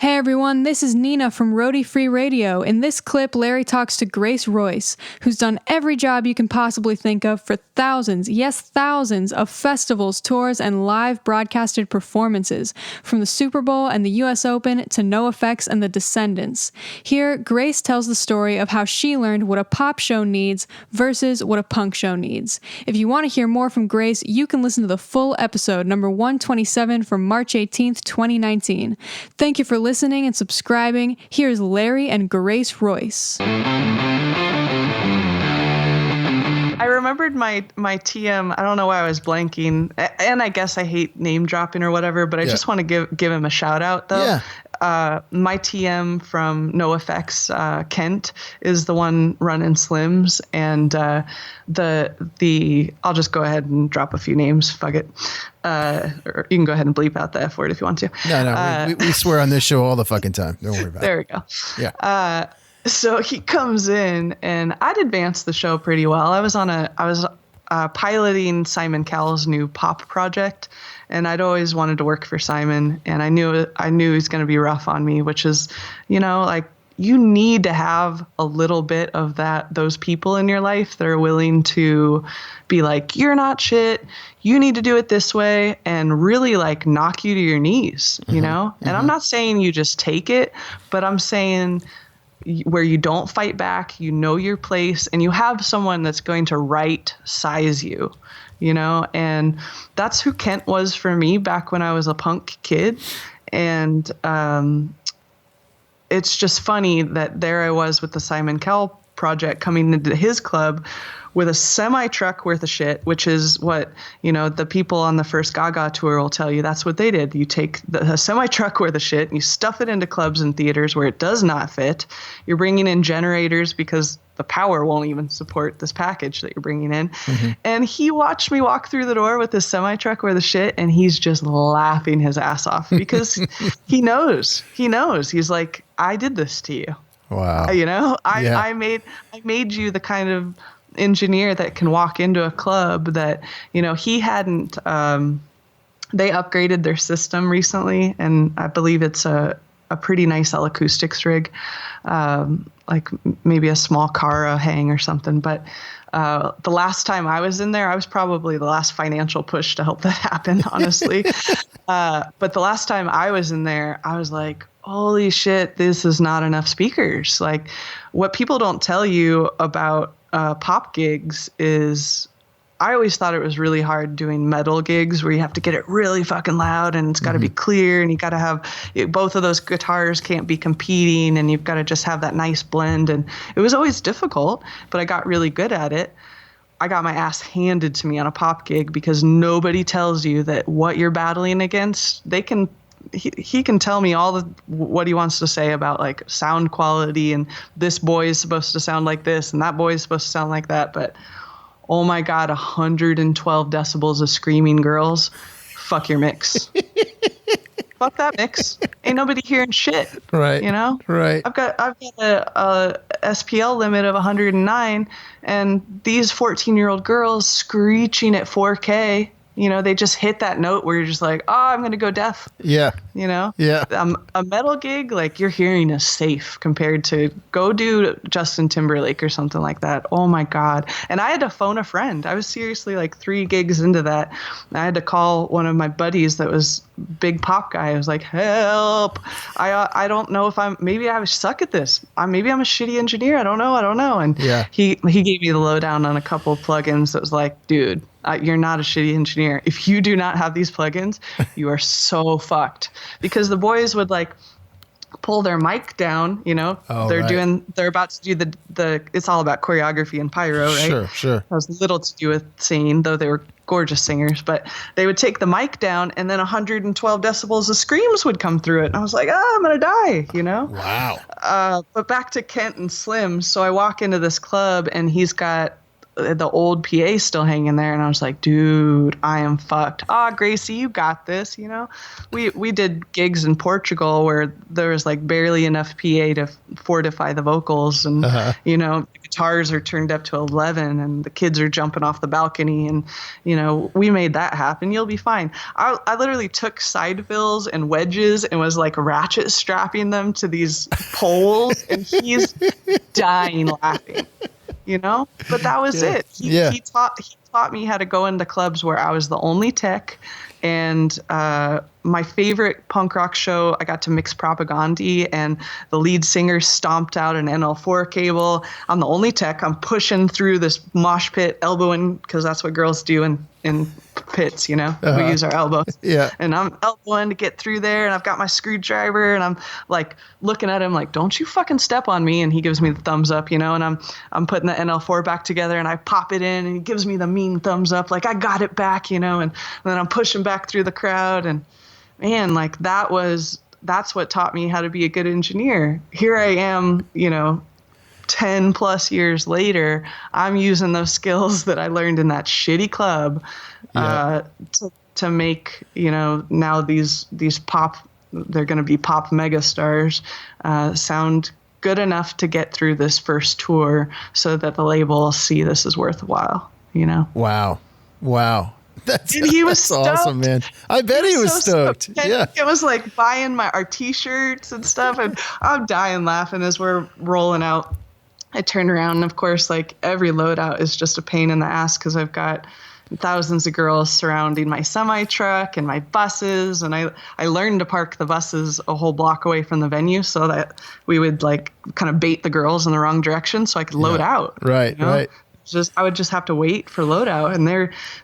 Hey everyone, this is Nina from Roadie Free Radio. In this clip, Larry talks to Grace Royce, who's done every job you can possibly think of for thousands, yes, thousands of festivals, tours, and live broadcasted performances, from the Super Bowl and the US Open to NoFX and the Descendants. Here, Grace tells the story of how she learned what a pop show needs versus what a punk show needs. If you want to hear more from Grace, you can listen to the full episode, number 127 from March 18th, 2019. Thank you for listening and subscribing. Here's Larry and Grace Royce. I remembered my TM. I don't know why I was blanking, and I guess I hate name dropping or whatever, but I just want to give him a shout out though. Yeah. My TM from NoFX, Kent, is the one running Slims, and the I'll just go ahead and drop a few names. Fuck it. Or you can go ahead and bleep out the F word if you want to. No, we swear on this show all the fucking time. Don't worry about there it. There we go. Yeah. So he comes in, and I'd advanced the show pretty well. I was piloting Simon Cowell's new pop project, and I'd always wanted to work for Simon, and I knew he's going to be rough on me, which is, like, you need to have a little bit of those people in your life that are willing to be like, you're not shit, you need to do it this way, and really like knock you to your knees, And I'm not saying you just take it, but I'm saying where you don't fight back, your place, and you have someone that's going to right size you, and that's who Kent was for me back when I was a punk kid. And it's just funny that there I was with the Simon Cowell project coming into his club with a semi-truck worth of shit, which is what, the people on the first Gaga tour will tell you. That's what they did. You take the semi-truck worth of shit and you stuff it into clubs and theaters where it does not fit. You're bringing in generators because the power won't even support this package that you're bringing in. Mm-hmm. And he watched me walk through the door with this semi-truck worth of shit, and he's just laughing his ass off because he knows. He's like, I did this to you. Wow. I made you the kind of engineer that can walk into a club that, he hadn't, they upgraded their system recently, and I believe it's a pretty nice acoustics rig, like maybe a small car hang or something. But the last time I was in there, I was probably the last financial push to help that happen, honestly. But the last time I was in there, I was like, holy shit, this is not enough speakers. Like, what people don't tell you about pop gigs is, I always thought it was really hard doing metal gigs where you have to get it really fucking loud and it's got to be clear, and you got to have both of those guitars can't be competing, and you've got to just have that nice blend. And it was always difficult, but I got really good at it. I got my ass handed to me on a pop gig because nobody tells you that what you're battling against, he can tell me what he wants to say about like sound quality, and this boy is supposed to sound like this and that boy is supposed to sound like that. But oh my God, 112 decibels of screaming girls. Fuck your mix. Fuck that mix. Ain't nobody hearing shit. Right. Right. I've got a SPL limit of 109, and these 14-year-old girls screeching at 4K. They just hit that note where you're just like, oh, I'm going to go deaf. Yeah. Yeah. A metal gig, like, your hearing is safe compared to go do Justin Timberlake or something like that. Oh my God. And I had to phone a friend. I was seriously like 3 gigs into that. I had to call one of my buddies that was big pop guy. I was like, help. I don't know if maybe I suck at this. Maybe I'm a shitty engineer. I don't know. And he gave me the lowdown on a couple of plugins that was like, dude, you're not a shitty engineer. If you do not have these plugins, you are so fucked. Because the boys would like pull their mic down, they're about to do the it's all about choreography and pyro, right? Sure. It has little to do with singing, though they were gorgeous singers, but they would take the mic down and then 112 decibels of screams would come through it. And I was like, I'm going to die, Wow. But back to Kent and Slim. So I walk into this club and he's got the old PA still hanging there, and I was like, dude, I am fucked. Gracie, you got this. We did gigs in Portugal where there was like barely enough PA to fortify the vocals, and the guitars are turned up to 11 and the kids are jumping off the balcony, and we made that happen. You'll be fine. I literally took side fills and wedges and was like ratchet strapping them to these poles, and he's dying laughing. But that was it. He taught me how to go into clubs where I was the only tech. And my favorite punk rock show, I got to mix Propagandy, and the lead singer stomped out an NL4 cable. I'm the only tech. I'm pushing through this mosh pit, elbowing, because that's what girls do in pits, we use our elbows. Yeah. And I'm elbowing to get through there, and I've got my screwdriver, and I'm like looking at him like, don't you fucking step on me. And he gives me the thumbs up, and I'm putting the NL4 back together, and I pop it in, and he gives me the mean thumbs up, like I got it back, and then I'm pushing back through the crowd. And man, like that's what taught me how to be a good engineer. Here I am, 10 plus years later, I'm using those skills that I learned in that shitty club to make, now these pop, they're going to be pop megastars, sound good enough to get through this first tour so that the label will see this is worthwhile, Wow. And he was stoked. Awesome, man. I bet he was stoked. Yeah. It was like buying our t-shirts and stuff, and I'm dying laughing as we're rolling out. I turn around, and of course, like every loadout is just a pain in the ass because I've got thousands of girls surrounding my semi truck and my buses, and I learned to park the buses a whole block away from the venue so that we would like kind of bait the girls in the wrong direction so I could load out. Right, right. I would just have to wait for loadout, and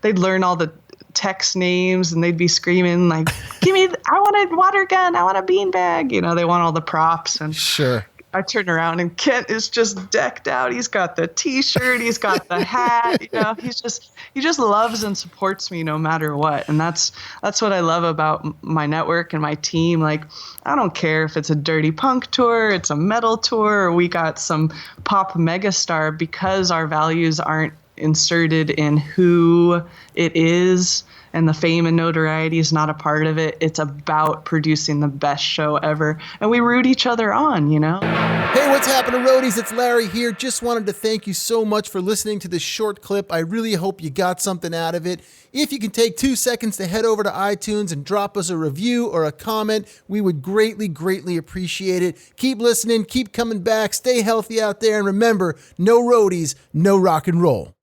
they'd learn all the text names, and they'd be screaming like, I want a water gun, I want a beanbag. They want all the props. And sure. I turn around and Kent is just decked out. He's got the t-shirt, he's got the hat, he just loves and supports me no matter what. And that's what I love about my network and my team. Like, I don't care if it's a dirty punk tour, it's a metal tour, or we got some pop megastar, because our values aren't inserted in who it is, and the fame and notoriety is not a part of it. It's about producing the best show ever, and we root each other on, Hey, what's happening, roadies? It's Larry here. Just wanted to thank you so much for listening to this short clip. I really hope you got something out of it. If you can take 2 seconds to head over to iTunes and drop us a review or a comment, we would greatly, greatly appreciate it. Keep listening, keep coming back, stay healthy out there, and remember, no roadies, no rock and roll.